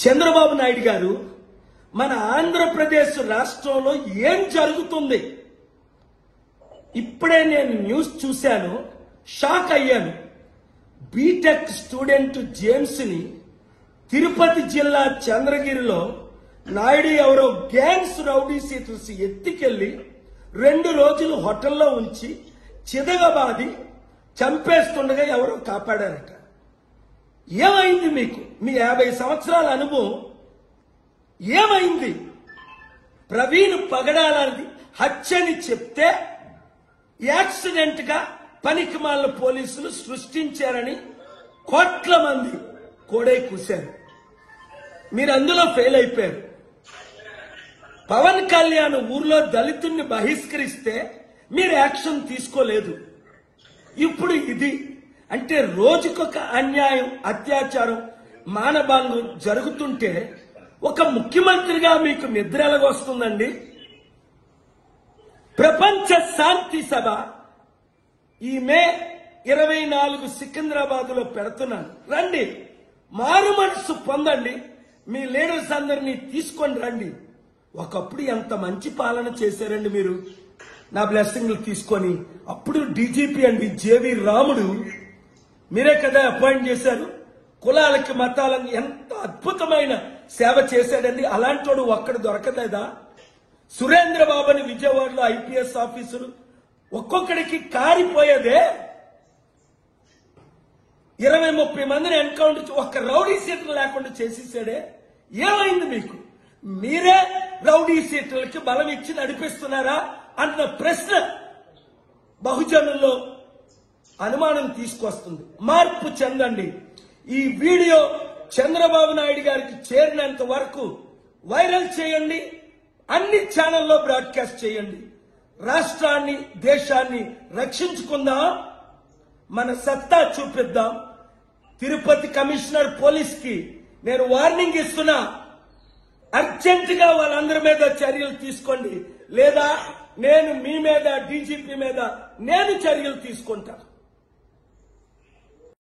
చంద్రబాబు నాయుడు గారు మన ఆంధ్రప్రదేశ్ రాష్ట్రంలో ఏం జరుగుతుంది? ఇప్పుడే నేను న్యూస్ చూశాను, షాక్ అయ్యాను. బీటెక్ స్టూడెంట్ జేమ్స్ ని తిరుపతి జిల్లా చంద్రగిరిలో నాయుడు ఎవరో గ్యాంగ్స్ రౌడీ సీటర్స్ ఎత్తికెళ్లి 2 రోజులు హోటల్లో ఉంచి చిదగబాది చంపేస్తుండగా ఎవరో కాపాడారట. ఏమైంది మీకు? మీ 50 సంవత్సరాల అనుభవం ఏమైంది? ప్రవీణ్ పగడాలది హత్యని చెప్తే యాక్సిడెంట్ గా పనికిమాల పోలీసులు సృష్టించారని కోట్ల మంది కోడై కూశారు. మీరు అందులో ఫెయిల్ అయిపోయారు. పవన్ కళ్యాణ్ ఊర్లో దళితుల్ని బహిష్కరిస్తే మీరు యాక్షన్ తీసుకోలేదు. ఇప్పుడు ఇది అంటే రోజుకొక అన్యాయం, అత్యాచారం, మానభంగం జరుగుతుంటే ఒక ముఖ్యమంత్రిగా మీకు నిద్ర ఎలాగొస్తుందండి? ప్రపంచ శాంతి సభ ఈ మే 24 సికింద్రాబాద్ లో పెడుతున్నాను. రండి, మారు మనసు పొందండి, మీ లీడర్స్ అందరినీ తీసుకొని రండి. ఒకప్పుడు ఎంత మంచి పాలన చేశారండి మీరు, నా బ్లెస్సింగ్లు తీసుకొని. అప్పుడు డీజీపీ అండి జేవి రాముడు మీరే కదా అపాయింట్ చేశారు. కులాలకి మతాలకి ఎంత అద్భుతమైన సేవ చేశాడండి. అలాంటి ఒక్కడు దొరకలేదా? సురేంద్ర బాబుని విజయవాడలో ఐపీఎస్ ఆఫీసరు ఒక్కొక్కడికి కారిపోయేదే. 20-30 మందిని ఎన్కౌంటర్ ఒక్క రౌడీ సీట్లు లేకుండా చేసేసాడే. ఏమైంది మీకు? మీరే రౌడీ సీట్లకి బలం ఇచ్చి నడిపిస్తున్నారా అన్న ప్రశ్న బహుజనుల్లో అనుమానం తీసుకొస్తుంది. మార్పు చెందండి. ఈ వీడియో చంద్రబాబు నాయుడు గారికి చేరినంత వరకు వైరల్ చేయండి, అన్ని ఛానల్లో బ్రాడ్కాస్ట్ చేయండి. రాష్ట్రాన్ని, దేశాన్ని రక్షించుకుందాం, మన సత్తా చూపిద్దాం. తిరుపతి కమిషనర్ పోలీస్ కి నేను వార్నింగ్ ఇస్తున్నా, అర్జెంట్ గా వాళ్ళందరి మీద చర్యలు తీసుకోండి, లేదా నేను మీ మీద, డీజీపీ మీద నేను చర్యలు తీసుకుంటాను.